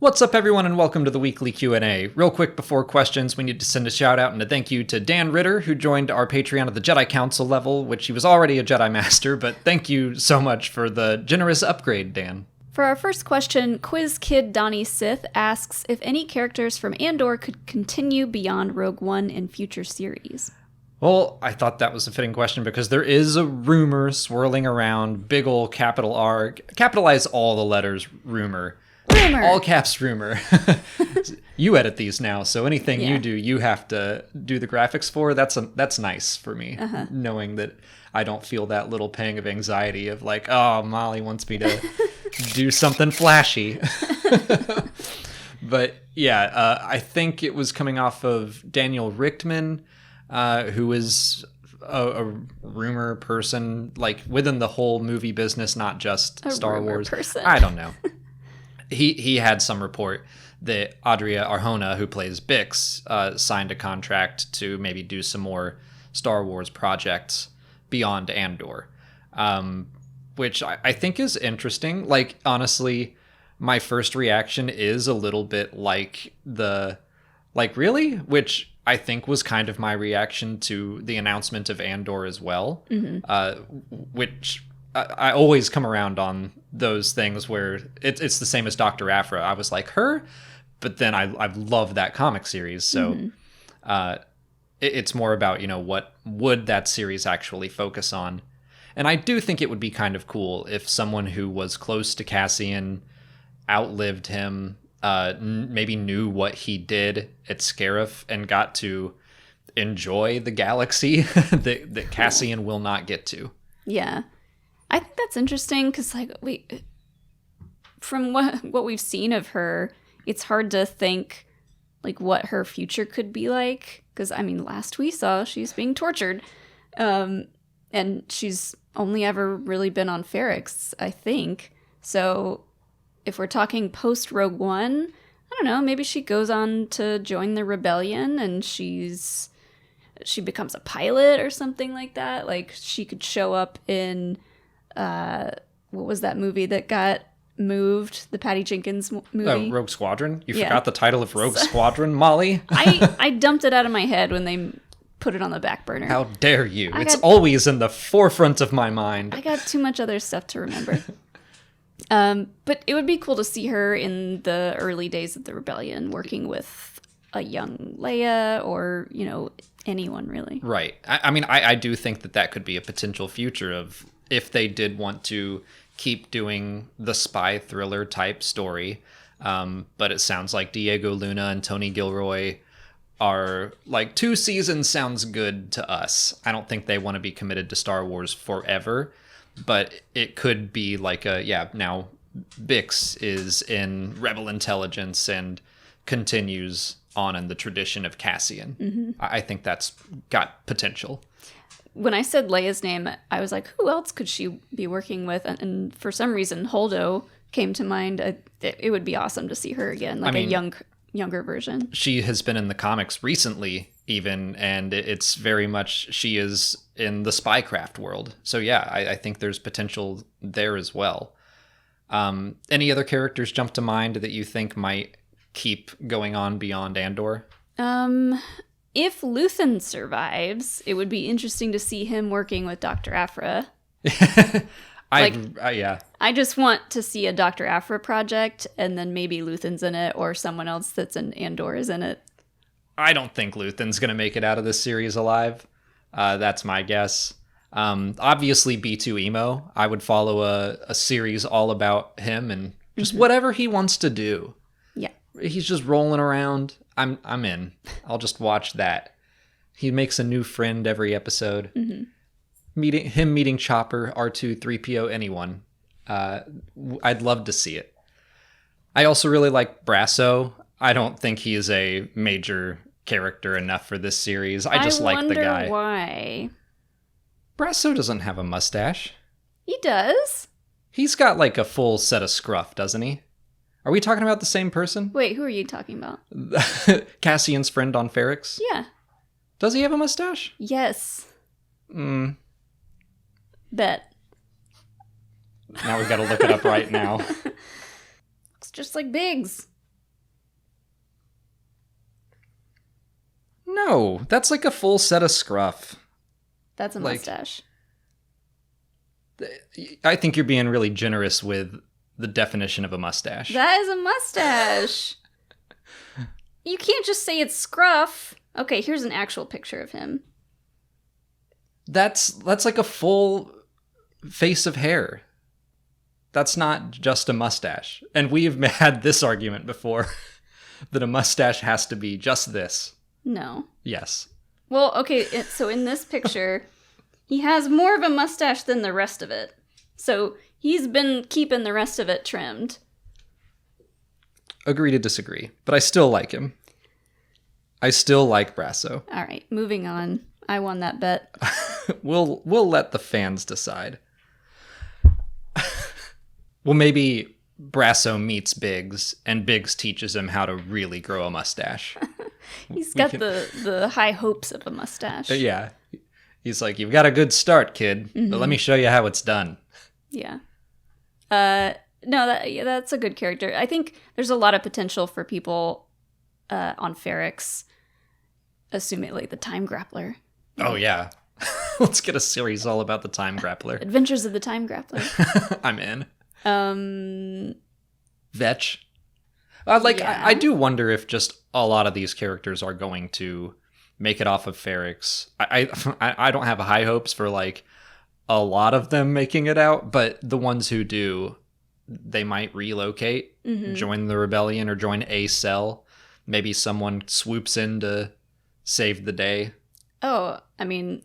What's up, everyone, and welcome to the weekly Q&A. Real quick before questions, we need to send a shout out and a thank you to Dan Ritter, who joined our Patreon at the Jedi Council level, which he was already a Jedi Master, but thank you so much for the generous upgrade, Dan. For our first question, Quiz Kid Donnie Sith asks if any characters from Andor could continue beyond Rogue One in future series. Well, I thought that was a fitting question because there is a rumor swirling around, big ol' capital R, capitalize all the letters, rumor. Rumor. All caps rumor. You edit these now, so anything you do, you have to do the graphics for. That's nice for me, knowing that I don't feel that little pang of anxiety of like, oh, Molly wants me to do something flashy. But yeah, I think it was coming off of Daniel Richtman, who is a rumor person, like within the whole movie business, not just Star Wars. Person. I don't know. He had some report that Adria Arjona, who plays Bix, signed a contract to maybe do some more Star Wars projects beyond Andor, which I think is interesting. Like, honestly, my first reaction is a little bit like really? Which I think was kind of my reaction to the announcement of Andor as well, which I always come around on those things where it's the same as Dr. Aphra. I was like, her? But then I love that comic series, so it's more about, what would that series actually focus on. And I do think it would be kind of cool if someone who was close to Cassian, outlived him, maybe knew what he did at Scarif and got to enjoy the galaxy that Cassian will not get to. Yeah. I think that's interesting because, from what we've seen of her, it's hard to think, what her future could be like. Because, last we saw, she's being tortured. And she's only ever really been on Ferrix, I think. So, if we're talking post-Rogue One, I don't know, maybe she goes on to join the rebellion and she becomes a pilot or something like that. Like, she could show up in... what was that movie that got moved? The Patty Jenkins movie? Rogue Squadron? You forgot the title of Rogue Squadron, Molly? I dumped it out of my head when they put it on the back burner. How dare you? It's always in the forefront of my mind. I got too much other stuff to remember. But it would be cool to see her in the early days of the rebellion working with a young Leia or, anyone really. Right. I do think that could be a potential future of if they did want to keep doing the spy thriller type story. But it sounds like Diego Luna and Tony Gilroy are 2 seasons sounds good to us. I don't think they want to be committed to Star Wars forever, but it could be now Bix is in Rebel Intelligence and continues on in the tradition of Cassian. Mm-hmm. I think that's got potential. When I said Leia's name, I was like, who else could she be working with? And for some reason, Holdo came to mind. It would be awesome to see her again, a younger version. She has been in the comics recently, even, and it's very much she is in the spycraft world. So yeah, I think there's potential there as well. Any other characters jump to mind that you think might keep going on beyond Andor? If Luthen survives, it would be interesting to see him working with Dr. Aphra. Yeah. I just want to see a Dr. Aphra project, and then maybe Luthen's in it, or someone else that's in Andor is in it. I don't think Luthen's going to make it out of this series alive. That's my guess. Obviously, B2 Emo. I would follow a series all about him and just whatever he wants to do. Yeah. He's just rolling around. I'm in. I'll just watch that. He makes a new friend every episode. Mm-hmm. Meeting Chopper, R2, 3PO, anyone. I'd love to see it. I also really like Brasso. I don't think he is a major character enough for this series. I just like the guy. Why? Brasso doesn't have a mustache. He does. He's got a full set of scruff, doesn't he? Are we talking about the same person? Wait, who are you talking about? Cassian's friend on Ferrix? Yeah. Does he have a mustache? Yes. Bet. Now we've got to look it up right now. Looks just like Biggs. No, that's like a full set of scruff. That's a Like- mustache. I think you're being really generous with the definition of a mustache. That is a mustache. You can't just say it's scruff. Okay, here's an actual picture of him. That's like a full face of hair. That's not just a mustache. And we've had this argument before that a mustache has to be just this. No. Yes. Well, okay, so in this picture, he has more of a mustache than the rest of it. So he's been keeping the rest of it trimmed. Agree to disagree, but I still like him. I still like Brasso. All right, moving on. I won that bet. We'll let the fans decide. Well, maybe Brasso meets Biggs, and Biggs teaches him how to really grow a mustache. He's got the high hopes of a mustache. Yeah. He's like, you've got a good start, kid, but let me show you how it's done. Yeah. No, that's a good character. I think there's a lot of potential for people on Ferrix, assuming like the Time Grappler. Oh, yeah. Let's get a series all about the Time Grappler. Adventures of the Time Grappler. I'm in. Um, Vetch. Yeah. I do wonder if just a lot of these characters are going to make it off of Ferrix. I don't have high hopes for like a lot of them making it out, but the ones who do, they might relocate, join the rebellion, or join a cell. Maybe someone swoops in to save the day. oh, I mean,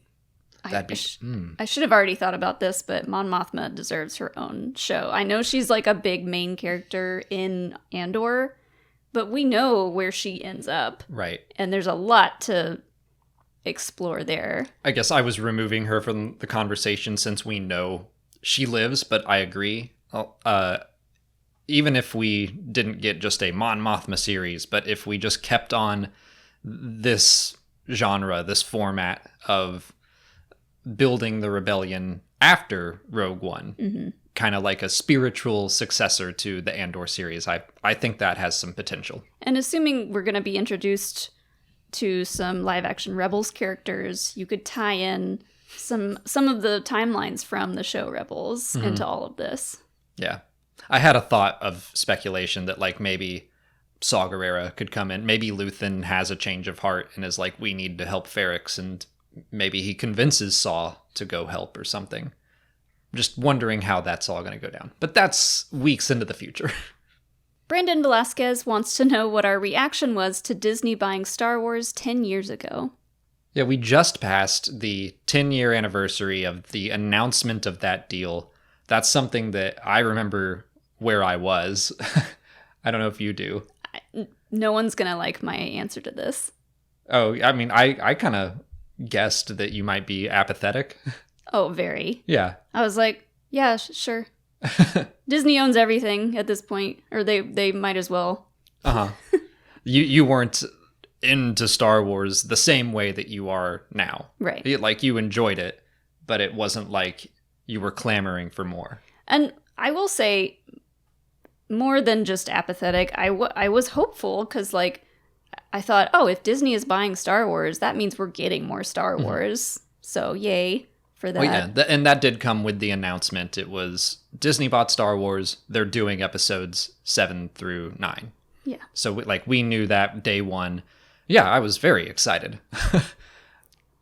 That'd be. I should have already thought about this, but Mon Mothma deserves her own show. I know she's like a big main character in Andor, but we know where she ends up. Right. And there's a lot to explore there. I guess I was removing her from the conversation since we know she lives, but I agree. Even if we didn't get just a Mon Mothma series, but if we just kept on this genre, this format of building the rebellion after Rogue One, kind of like a spiritual successor to the Andor series, I think that has some potential. And assuming we're going to be introduced to some live action Rebels characters, you could tie in some of the timelines from the show Rebels into all of this. Yeah. I had a thought of speculation that like maybe Saw Gerrera could come in. Maybe Luthen has a change of heart and is like, we need to help Ferrix, and maybe he convinces Saw to go help or something. Just wondering how that's all going to go down. But that's weeks into the future. Brandon Velasquez wants to know what our reaction was to Disney buying Star Wars 10 years ago. Yeah, we just passed the 10-year anniversary of the announcement of that deal. That's something that I remember where I was. I don't know if you do. No one's going to like my answer to this. Oh, I mean, I kind of guessed that you might be apathetic. Oh, very. Yeah. I was like, yeah, sure. Disney owns everything at this point, or they might as well. Uh-huh. You weren't into Star Wars the same way that you are now. Right. Like, you enjoyed it, but it wasn't like you were clamoring for more. And I will say, more than just apathetic, I was hopeful, because, like, I thought, oh, if Disney is buying Star Wars, that means we're getting more Star Wars. So, yay for that. Well, yeah, and that did come with the announcement. It was Disney bought Star Wars. They're doing episodes 7 through 9. Yeah. So, we knew that day one. Yeah, I was very excited.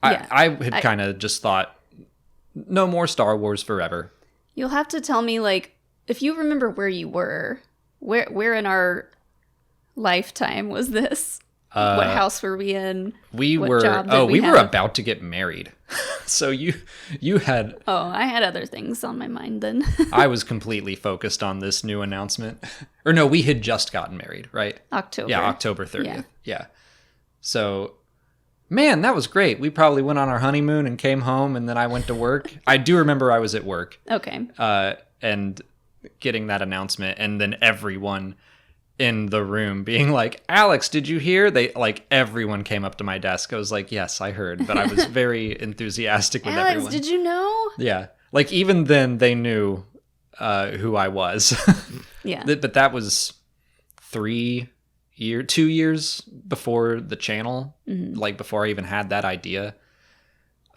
I had kind of just thought, no more Star Wars forever. You'll have to tell me, like, if you remember where you were, where in our lifetime was this? What house were we in? We What were job did we were have? about to get married. So you had Oh, I had other things on my mind then. I was completely focused on this new announcement. Or no, we had just gotten married, right? October. Yeah, October 30th. Yeah. Yeah. So, man, that was great. We probably went on our honeymoon and came home, and then I went to work. I do remember I was at work. Okay. And getting that announcement, and then everyone in the room being like, Alex, did you hear? Everyone came up to my desk. I was like, yes, I heard, but I was very enthusiastic with Alex, everyone. did you know? Yeah. Like, even then, they knew who I was. Yeah. But that was 3 2 years before the channel, like before I even had that idea.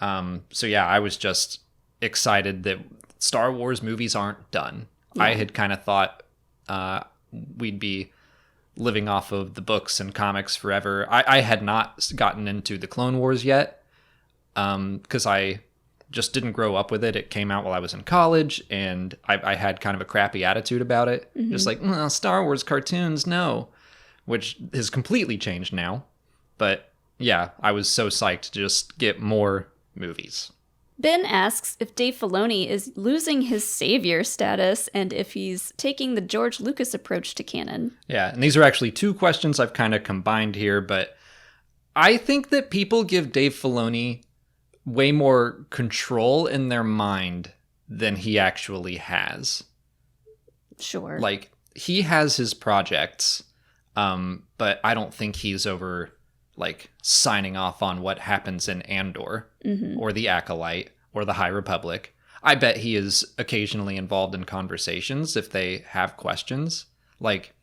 So yeah, I was just excited that Star Wars movies aren't done. Yeah. I had kind of thought we'd be living off of the books and comics forever. I had not gotten into the Clone Wars yet, because I just didn't grow up with it. It came out while I was in college, and I had kind of a crappy attitude about it. Just like, Star Wars cartoons, no. Which has completely changed now. But yeah, I was so psyched to just get more movies. Ben asks if Dave Filoni is losing his savior status and if he's taking the George Lucas approach to canon. Yeah, and these are actually two questions I've kind of combined here, but I think that people give Dave Filoni way more control in their mind than he actually has. Sure. Like, he has his projects, but I don't think he's over, like, signing off on what happens in Andor or The Acolyte or The High Republic. I bet he is occasionally involved in conversations if they have questions. Like,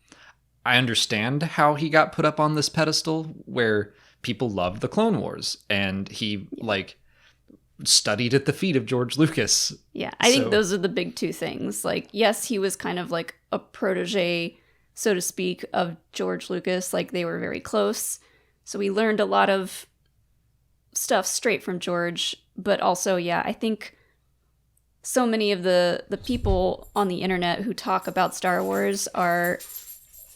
I understand how he got put up on this pedestal where people loved the Clone Wars, and he, like, studied at the feet of George Lucas. Yeah, I think those are the big two things. Like, yes, he was kind of like a protege, so to speak, of George Lucas. Like, they were very close. So we learned a lot of stuff straight from George. But also, yeah, I think so many of the people on the internet who talk about Star Wars are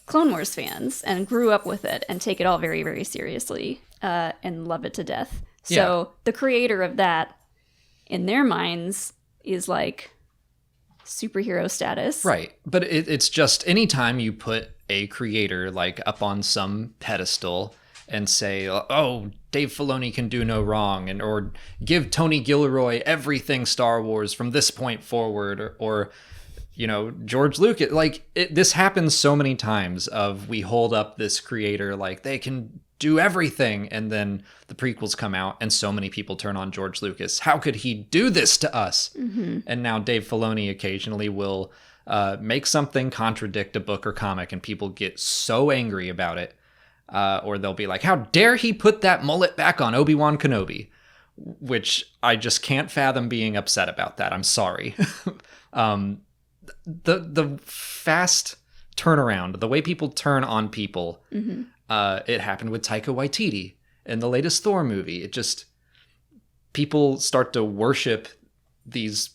Clone Wars fans and grew up with it and take it all very, very seriously and love it to death. So the creator of that, in their minds, is like superhero status. Right. But it's just anytime you put a creator like up on some pedestal and say, oh, Dave Filoni can do no wrong, or give Tony Gilroy everything Star Wars from this point forward, or George Lucas, like this happens so many times of we hold up this creator like they can do everything, and then the prequels come out and so many people turn on George Lucas. How could he do this to us? And now Dave Filoni occasionally will make something contradict a book or comic, and people get so angry about it. Or they'll be like, how dare he put that mullet back on Obi-Wan Kenobi? Which I just can't fathom being upset about that. I'm sorry. The fast turnaround, the way people turn on people, it happened with Taika Waititi in the latest Thor movie. It just, people start to worship these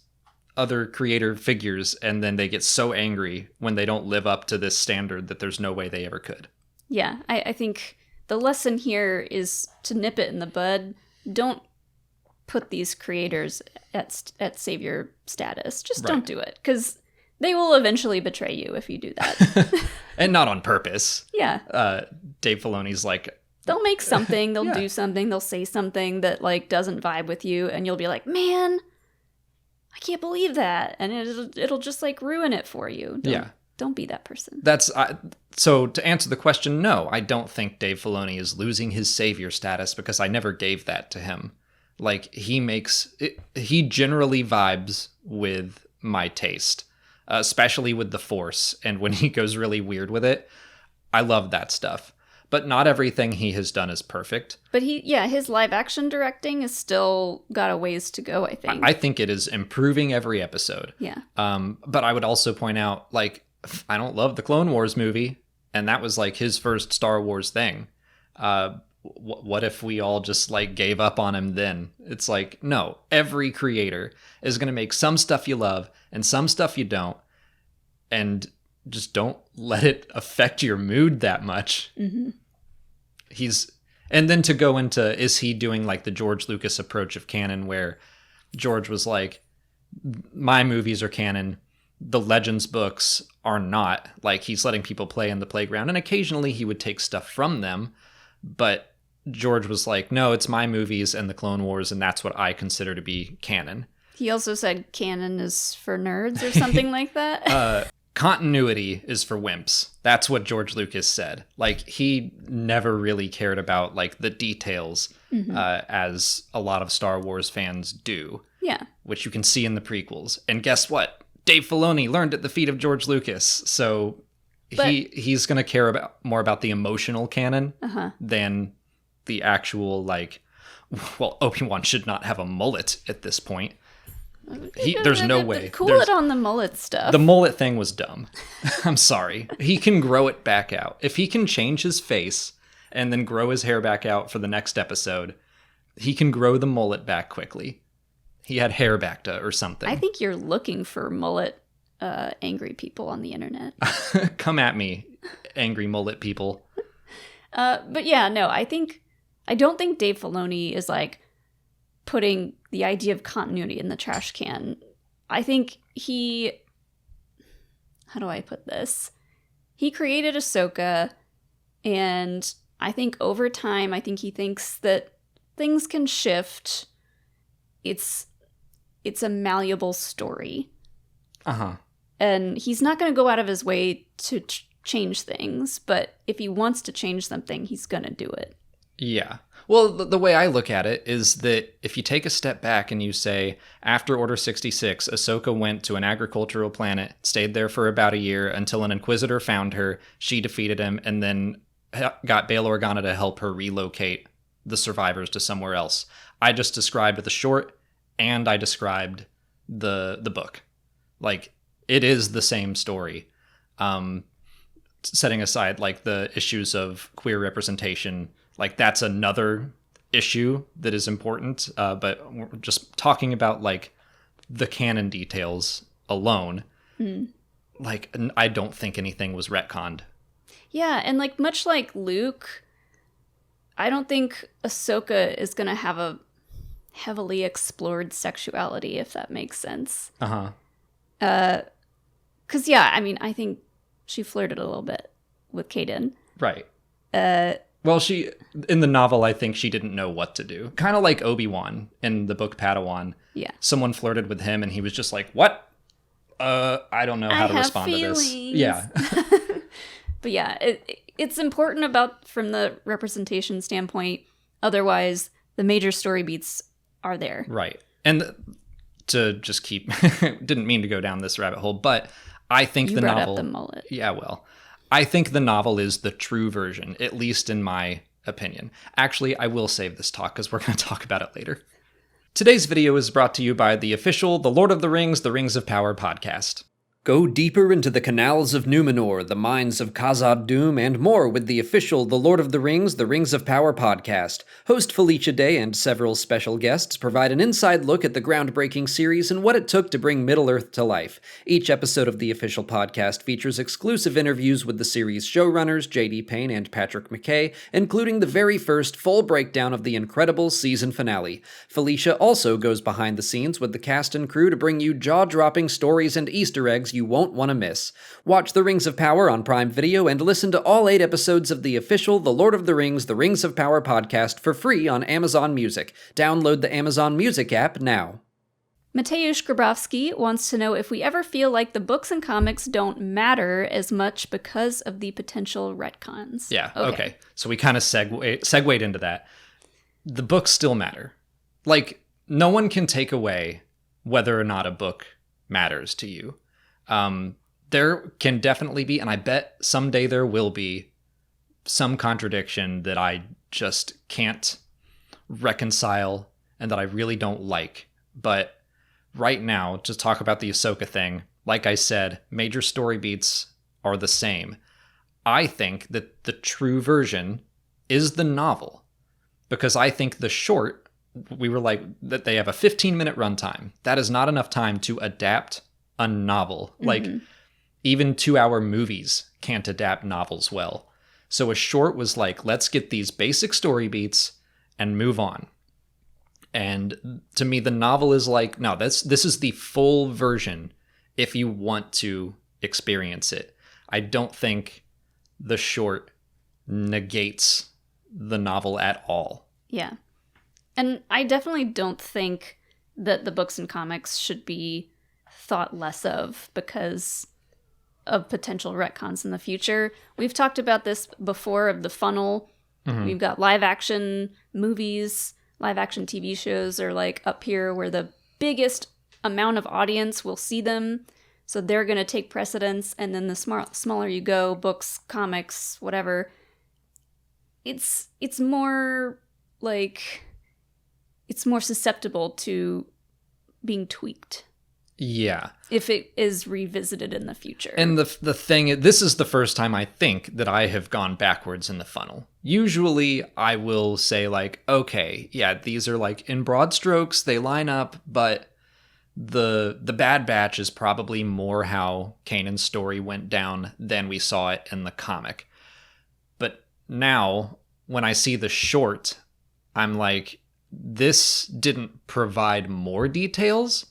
other creator figures, and then they get so angry when they don't live up to this standard that there's no way they ever could. Yeah, I think the lesson here is to nip it in the bud. Don't put these creators at savior status. Just don't do it, because they will eventually betray you if you do that. And not on purpose. Yeah. Dave Filoni's like, they'll make something, they'll do something, they'll say something that like doesn't vibe with you, and you'll be like, man, I can't believe that. And it'll just like ruin it for you. Don't be that person. So to answer the question, no, I don't think Dave Filoni is losing his savior status, because I never gave that to him. Like, he generally vibes with my taste, especially with the Force. And when he goes really weird with it, I love that stuff. But not everything he has done is perfect. But his live action directing is still got a ways to go, I think. I think it is improving every episode. Yeah. But I would also point out, like, I don't love the Clone Wars movie, and that was like his first Star Wars thing. What if we all just like gave up on him then? It's like, no, every creator is going to make some stuff you love and some stuff you don't, and just don't let it affect your mood that much. And then to go into, is he doing like the George Lucas approach of canon, where George was like, my movies are canon, the Legends books are not. Like, he's letting people play in the playground, and occasionally he would take stuff from them, but George was like, no, it's my movies and the Clone Wars, and that's what I consider to be canon. He also said canon is for nerds or something like that. Continuity is for wimps. That's what George Lucas said. Like, he never really cared about like the details, as a lot of Star Wars fans do. Yeah. Which you can see in the prequels. And guess what? Dave Filoni learned at the feet of George Lucas. So he's going to care more about the emotional canon than the actual, like, well, Obi-Wan should not have a mullet at this point. There's no way. It on the mullet stuff. The mullet thing was dumb. I'm sorry. He can grow it back out. If he can change his face and then grow his hair back out for the next episode, he can grow the mullet back quickly. He had hair back or something. I think you're looking for mullet angry people on the internet. Come at me, angry mullet people. But yeah, no, I don't think Dave Filoni is like putting the idea of continuity in the trash can. I think how do I put this? He created Ahsoka, and I think over time, I think he thinks that things can shift. It's a malleable story. And he's not going to go out of his way to change things, but if he wants to change something, he's going to do it. Yeah. Well, the way I look at it is that if you take a step back and you say, after Order 66, Ahsoka went to an agricultural planet, stayed there for about a year until an Inquisitor found her, she defeated him, and then got Bail Organa to help her relocate the survivors to somewhere else. I just described the short, and I described the book. Like, it is the same story. Setting aside, like, the issues of queer representation, like, that's another issue that is important. But we're just talking about, like, the canon details alone. Like, I don't think anything was retconned. Yeah, and, like, much like Luke, I don't think Ahsoka is going to have a heavily explored sexuality, if that makes sense. Because, yeah, I mean, I think she flirted a little bit with Kaden. Right. Well, in the novel, I think she didn't know what to do. Kind of like Obi-Wan in the book Padawan. Yeah. Someone flirted with him and he was just like, what? I don't know how to respond to this. Yeah. But yeah, it's important from the representation standpoint. Otherwise, the major story beats are there. Right. And to just keep, didn't mean to go down this rabbit hole, but I think the novel. You brought up the mullet. Yeah, well. I think the novel is the true version, at least in my opinion. Actually, I will save this talk because we're going to talk about it later. Today's video is brought to you by the official The Lord of the Rings, The Rings of Power podcast. Go deeper into the canals of Numenor, the mines of Khazad Dûm, and more with the official The Lord of the Rings, The Rings of Power podcast. Host Felicia Day and several special guests provide an inside look at the groundbreaking series and what it took to bring Middle-earth to life. Each episode of the official podcast features exclusive interviews with the series showrunners J.D. Payne and Patrick McKay, including the very first full breakdown of the incredible season finale. Felicia also goes behind the scenes with the cast and crew to bring you jaw-dropping stories and Easter eggs you won't want to miss. Watch The Rings of Power on Prime Video and listen to all 8 episodes of the official The Lord of the Rings, The Rings of Power podcast for free on Amazon Music. Download the Amazon Music app now. Mateusz Grabowski wants to know if we ever feel like the books and comics don't matter as much because of the potential retcons. Yeah, okay. So we kind of segued into that. The books still matter. Like, no one can take away whether or not a book matters to you. There can definitely be, and I bet someday there will be, some contradiction that I just can't reconcile and that I really don't like. But right now, to talk about the Ahsoka thing, like I said, major story beats are the same. I think that the true version is the novel, because I think the short, we were like, that they have a 15-minute runtime. That is not enough time to adapt a novel. Like, even 2-hour movies can't adapt novels well. So a short was like, let's get these basic story beats and move on. And to me, the novel is like, no, this is the full version if you want to experience it. I don't think the short negates the novel at all. Yeah. And I definitely don't think that the books and comics should be thought less of because of potential retcons in the future. We've talked about this before of the funnel. We've got live action movies, live action TV shows are like up here where the biggest amount of audience will see them. So they're going to take precedence, and then the smaller you go, books, comics, whatever, it's more like it's more susceptible to being tweaked. Yeah. If it is revisited in the future. And the thing, this is the first time I think that I have gone backwards in the funnel. Usually I will say like, okay, yeah, these are like in broad strokes, they line up, but the Bad Batch is probably more how Kanan's story went down than we saw it in the comic. But now, when I see the short, I'm like, this didn't provide more details.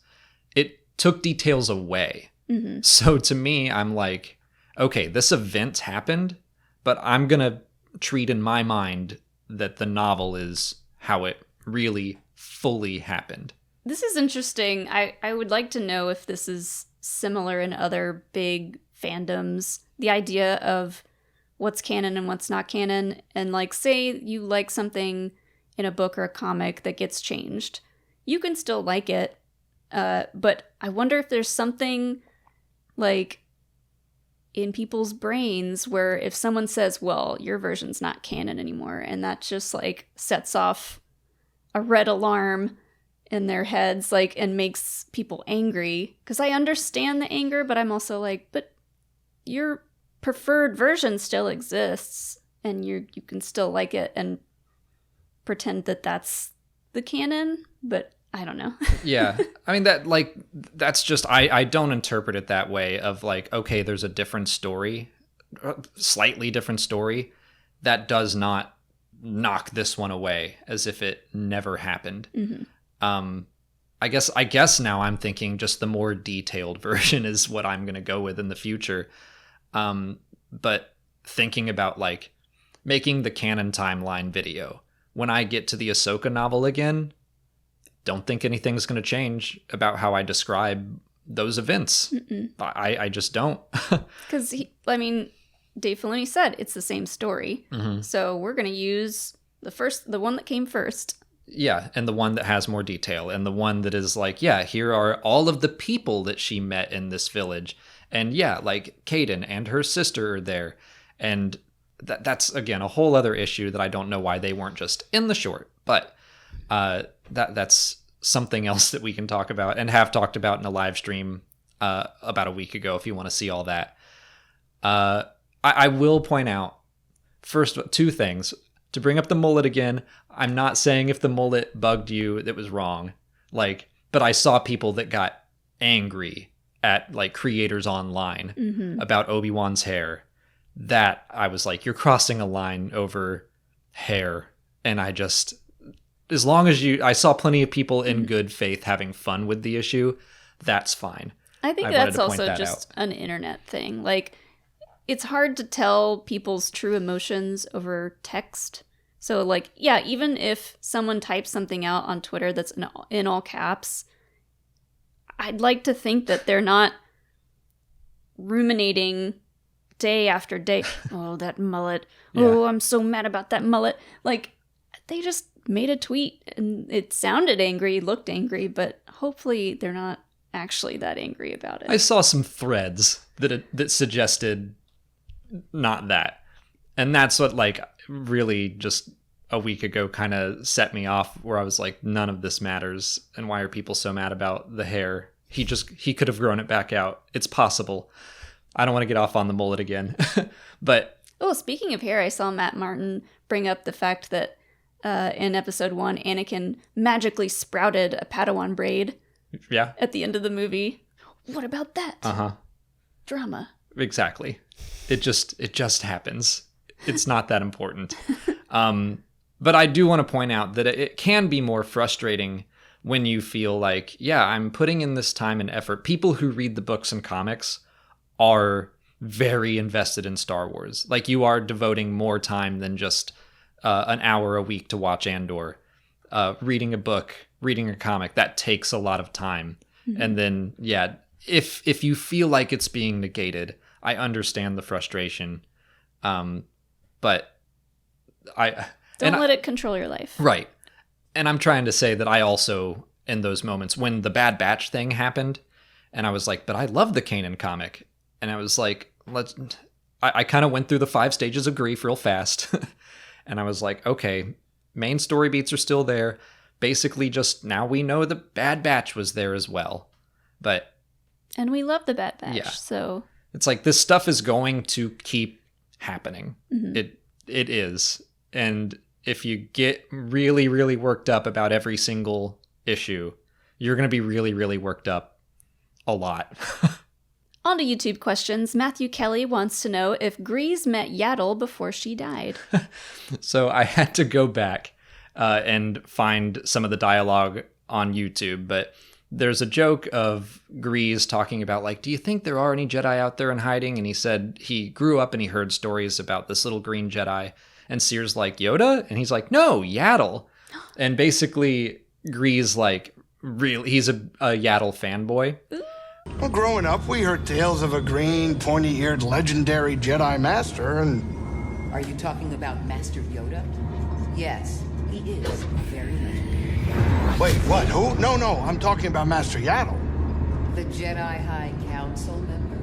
It took details away. Mm-hmm. So to me, I'm like, okay, this event happened, but I'm going to treat in my mind that the novel is how it really fully happened. This is interesting. I would like to know if this is similar in other big fandoms. The idea of what's canon and what's not canon. And like, say you like something in a book or a comic that gets changed. You can still like it. But I wonder if there's something like in people's brains where if someone says, well, your version's not canon anymore, and that just like sets off a red alarm in their heads, like, and makes people angry. Because I understand the anger, but I'm also like, but your preferred version still exists, and you can still like it and pretend that that's the canon, but I don't know. Yeah. I mean, that's just, I don't interpret it that way of like, okay, there's a different story, slightly different story. That does not knock this one away as if it never happened. Mm-hmm. I guess now I'm thinking just the more detailed version is what I'm going to go with in the future. But thinking about like making the canon timeline video, when I get to the Ahsoka novel again, don't think anything's going to change about how I describe those events. I just don't. Because, Dave Filoni said it's the same story. Mm-hmm. So we're going to use the one that came first. Yeah, and the one that has more detail, and the one that is like, yeah, here are all of the people that she met in this village. And yeah, like Kaden and her sister are there. And that's, again, a whole other issue that I don't know why they weren't just in the short. But that's something else that we can talk about and have talked about in a live stream about a week ago if you want to see all that. I will point out, first, two things. To bring up the mullet again, I'm not saying if the mullet bugged you, that was wrong. Like, but I saw people that got angry at like creators online about Obi-Wan's hair. That I was like, you're crossing a line over hair. And I just, as long as I saw plenty of people in good faith having fun with the issue, that's fine. I think that's also just an internet thing. Like, it's hard to tell people's true emotions over text. So, like, yeah, even if someone types something out on Twitter that's in all caps, I'd like to think that they're not ruminating day after day. Oh, that mullet. Yeah. Oh, I'm so mad about that mullet. Like, they just made a tweet and it sounded angry, looked angry, but hopefully they're not actually that angry about it. I saw some threads that suggested not that. And that's what, like, really just a week ago kind of set me off, where I was like, none of this matters. And why are people so mad about the hair? He could have grown it back out. It's possible. I don't want to get off on the mullet again. But oh, speaking of hair, I saw Matt Martin bring up the fact that in episode 1, Anakin magically sprouted a Padawan braid. Yeah. At the end of the movie. What about that? Drama. Exactly. It just happens. It's not that important. But I do want to point out that it can be more frustrating when you feel like, yeah, I'm putting in this time and effort. People who read the books and comics are very invested in Star Wars. Like, you are devoting more time than just an hour a week to watch Andor. Reading a book, reading a comic, that takes a lot of time. Mm-hmm. And then, yeah, if you feel like it's being negated, I understand the frustration. But don't let it control your life. Right. And I'm trying to say that I also, in those moments when the Bad Batch thing happened, And I was like, but I love the Kanan comic. And I was like, I kind of went through the 5 stages of grief real fast. And I was like, okay, main story beats are still there. Basically, just now we know the Bad Batch was there as well. And we love the Bad Batch, yeah. so... It's like, this stuff is going to keep happening. Mm-hmm. It is. And if you get really, really worked up about every single issue, you're going to be really, really worked up a lot. On to YouTube questions. Matthew Kelly wants to know if Grease met Yaddle before she died. So I had to go back and find some of the dialogue on YouTube, but there's a joke of Grease talking about, like, do you think there are any Jedi out there in hiding? And he said he grew up and he heard stories about this little green Jedi. And Sears like, Yoda? And he's like, no, Yaddle. And basically Grease, like, really, he's a Yaddle fanboy. Well, growing up, we heard tales of a green, pointy-eared, legendary Jedi Master, and... Are you talking about Master Yoda? Yes, he is very legendary. Wait, what? Who? No, I'm talking about Master Yaddle. The Jedi High Council member?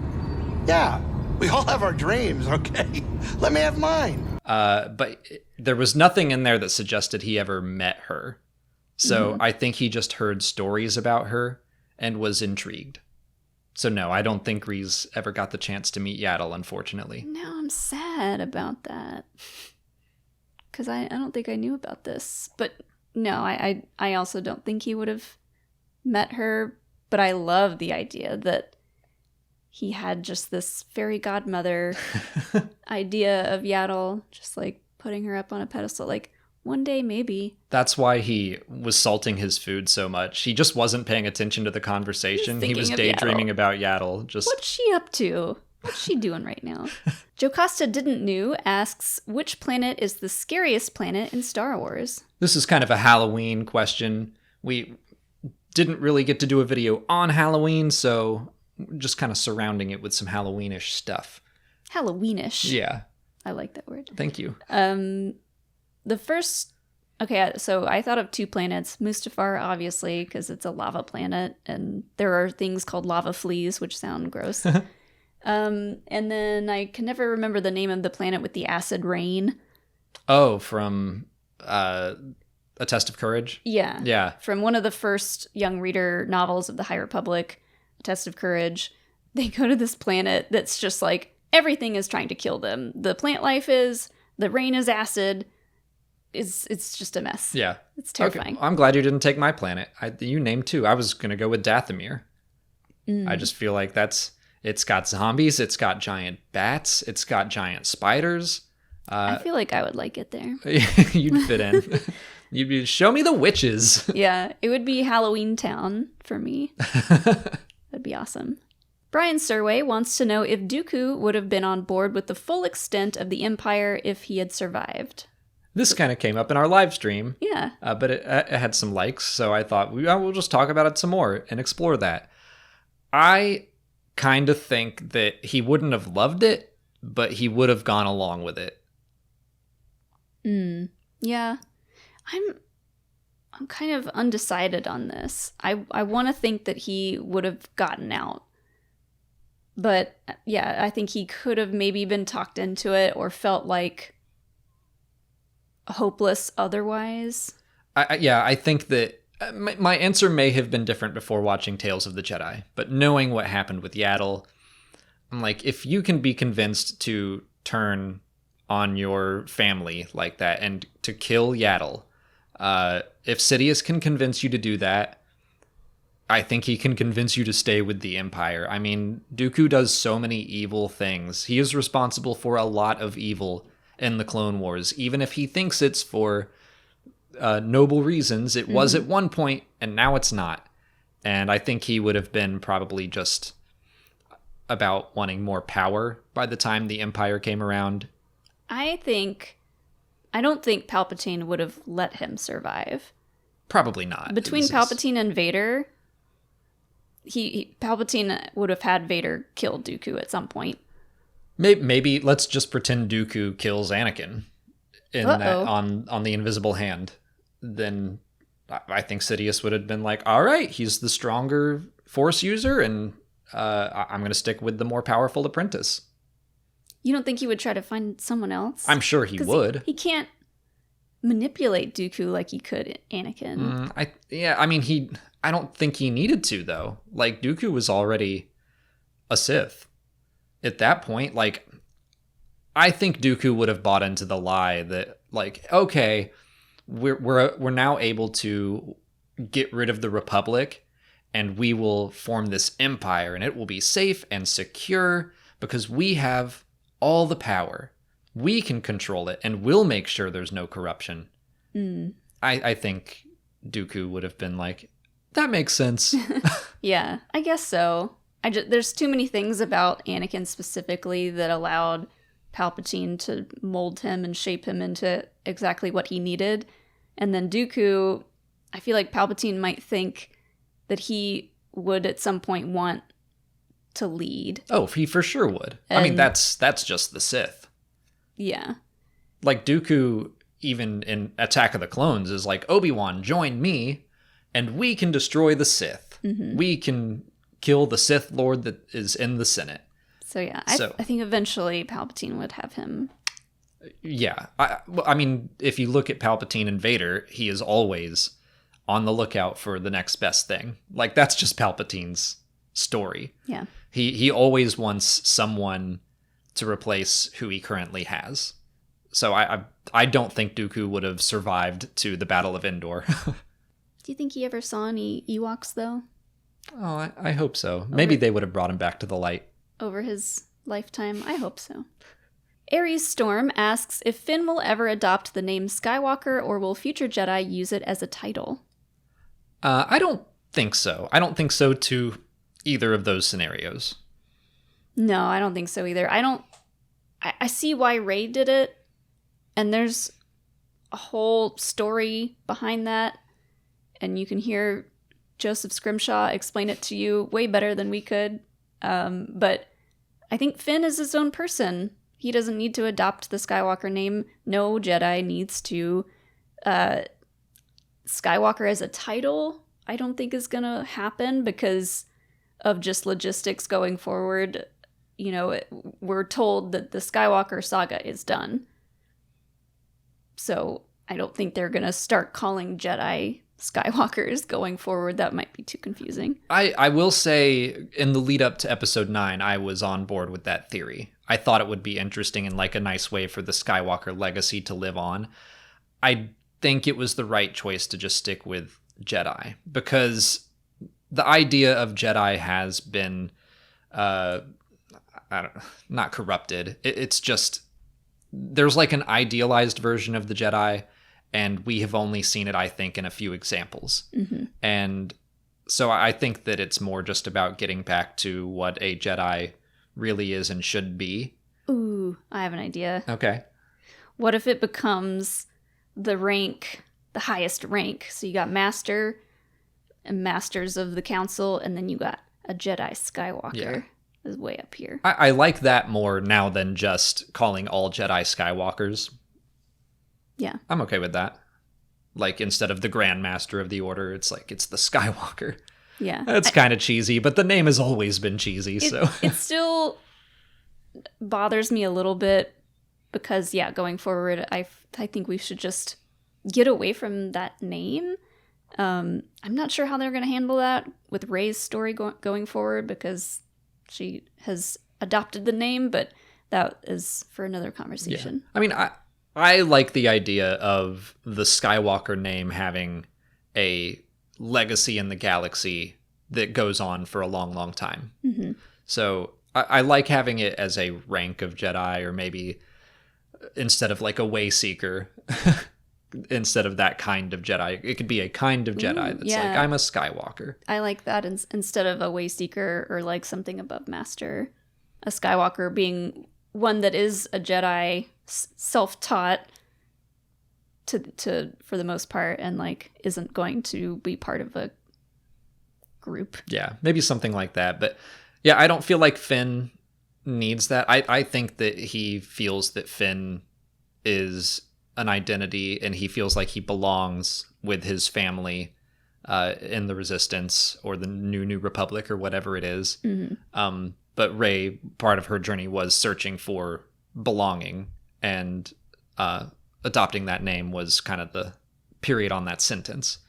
Yeah, we all have our dreams, okay? Let me have mine. But there was nothing in there that suggested he ever met her. So I think he just heard stories about her and was intrigued. So no, I don't think Grease ever got the chance to meet Yaddle, unfortunately. Now I'm sad about that. Because I don't think I knew about this. But no, I also don't think he would have met her. But I love the idea that he had just this fairy godmother idea of Yaddle, just like putting her up on a pedestal. Like, one day, maybe. That's why he was salting his food so much. He just wasn't paying attention to the conversation. He was daydreaming about Yaddle. Just what's she up to? What's she doing right now? Jocasta Didn't Know asks, which planet is the scariest planet in Star Wars? This is kind of a Halloween question. We didn't really get to do a video on Halloween, so just kind of surrounding it with some Halloweenish stuff. Halloweenish? Yeah. I like that word. Thank you. The first, okay, so I thought of 2 planets. Mustafar, obviously, because it's a lava planet, and there are things called lava fleas, which sound gross. And then I can never remember the name of the planet with the acid rain. Oh, from A Test of Courage? Yeah. Yeah. From one of the first young reader novels of the High Republic, A Test of Courage. They go to this planet that's just like, everything is trying to kill them. The plant life is, the rain is acid. It's just a mess. Yeah. It's terrifying. Okay. I'm glad you didn't take my planet. You named 2. I was going to go with Dathomir. I just feel like it's got zombies, it's got giant bats, it's got giant spiders. I feel like I would like it there. You'd fit in. You'd show me the witches. Yeah, it would be Halloween Town for me. That'd be awesome. Brian Surway wants to know if Dooku would have been on board with the full extent of the Empire if he had survived. This kind of came up in our live stream. Yeah. But it had some likes, so I thought we'll just talk about it some more and explore that. I kind of think that he wouldn't have loved it, but he would have gone along with it. Yeah. I'm kind of undecided on this. I want to think that he would have gotten out. But yeah, I think he could have maybe been talked into it or felt like hopeless otherwise. I think that my answer may have been different before watching Tales of the Jedi, but knowing what happened with Yaddle, I'm like, if you can be convinced to turn on your family like that and to kill Yaddle, if Sidious can convince you to do that, I think he can convince you to stay with the Empire. I mean, Dooku does so many evil things. He is responsible for a lot of evil in the Clone Wars, even if he thinks it's for noble reasons. It was at one point, and now it's not. And I think he would have been probably just about wanting more power by the time the Empire came around. I don't think Palpatine would have let him survive. Probably not. Between Palpatine and Vader, Palpatine would have had Vader kill Dooku at some point. Maybe let's just pretend Dooku kills Anakin on the invisible hand. Then I think Sidious would have been like, all right, he's the stronger Force user, and I'm going to stick with the more powerful apprentice. You don't think he would try to find someone else? I'm sure he 'Cause would. He can't manipulate Dooku like he could Anakin. I don't think he needed to, though. Like, Dooku was already a Sith at that point. Like, I think Dooku would have bought into the lie that, like, okay, we're now able to get rid of the Republic, and we will form this empire, and it will be safe and secure because we have all the power. We can control it, and we'll make sure there's no corruption. I think Dooku would have been like, that makes sense. Yeah, I guess so. There's too many things about Anakin specifically that allowed Palpatine to mold him and shape him into exactly what he needed. And then Dooku, I feel like Palpatine might think that he would at some point want to lead. Oh, he for sure would. I mean, that's just the Sith. Yeah. Like, Dooku, even in Attack of the Clones, is like, Obi-Wan, join me, and we can destroy the Sith. Mm-hmm. We can kill the Sith Lord that is in the Senate. So yeah, I think eventually Palpatine would have him. Yeah. I mean, if you look at Palpatine and Vader, he is always on the lookout for the next best thing. Like, that's just Palpatine's story. Yeah. He always wants someone to replace who he currently has. So I don't think Dooku would have survived to the Battle of Endor. Do you think he ever saw any Ewoks, though? Oh, I hope so. Maybe they would have brought him back to the light. Over his lifetime? I hope so. Aries Storm asks if Finn will ever adopt the name Skywalker, or will future Jedi use it as a title? I don't think so. I don't think so to either of those scenarios. No, I don't think so either. I see why Rey did it, and there's a whole story behind that, and you can hear Joseph Scrimshaw explain it to you way better than we could. But I think Finn is his own person. He doesn't need to adopt the Skywalker name. No Jedi needs to. Skywalker as a title, I don't think is going to happen because of just logistics going forward. You know, we're told that the Skywalker saga is done. So I don't think they're going to start calling Jedi Skywalkers going forward. That might be too confusing. I will say, in the lead up to episode 9, I was on board with that theory. I thought it would be interesting and like a nice way for the Skywalker legacy to live on. I think it was the right choice to just stick with Jedi, because the idea of Jedi has been not corrupted. It's just, there's like an idealized version of the Jedi, and we have only seen it, I think, in a few examples. Mm-hmm. And so I think that it's more just about getting back to what a Jedi really is and should be. Ooh, I have an idea. Okay. What if it becomes the highest rank? So you got Master and Masters of the Council, and then you got a Jedi Skywalker is way up here. I like that more now than just calling all Jedi Skywalkers. Yeah. I'm okay with that. Like, instead of the Grand Master of the Order, it's like, it's the Skywalker. Yeah. That's kind of cheesy, but the name has always been cheesy, so. It still bothers me a little bit because, yeah, going forward, I think we should just get away from that name. I'm not sure how they're going to handle that with Rey's story going forward, because she has adopted the name, but that is for another conversation. Yeah. I mean, I like the idea of the Skywalker name having a legacy in the galaxy that goes on for a long, long time. Mm-hmm. So I like having it as a rank of Jedi, or maybe instead of like a Wayseeker, instead of that kind of Jedi, it could be a kind of Jedi that's like, I'm a Skywalker. I like that instead of a Wayseeker or like something above Master. A Skywalker being one that is a Jedi, self-taught to for the most part, and like isn't going to be part of a group. Yeah, maybe something like that. But yeah, I don't feel like Finn needs that. I think that he feels that Finn is an identity, and he feels like he belongs with his family in the Resistance or the New Republic or whatever it is. But Rey, part of her journey was searching for belonging, and adopting that name was kind of the period on that sentence.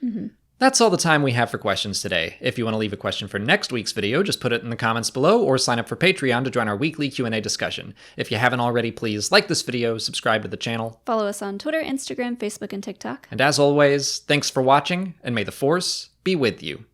That's all the time we have for questions today. If you want to leave a question for next week's video, just put it in the comments below or sign up for Patreon to join our weekly Q&A discussion. If you haven't already, please like this video, subscribe to the channel. Follow us on Twitter, Instagram, Facebook, and TikTok. And as always, thanks for watching, and may the Force be with you.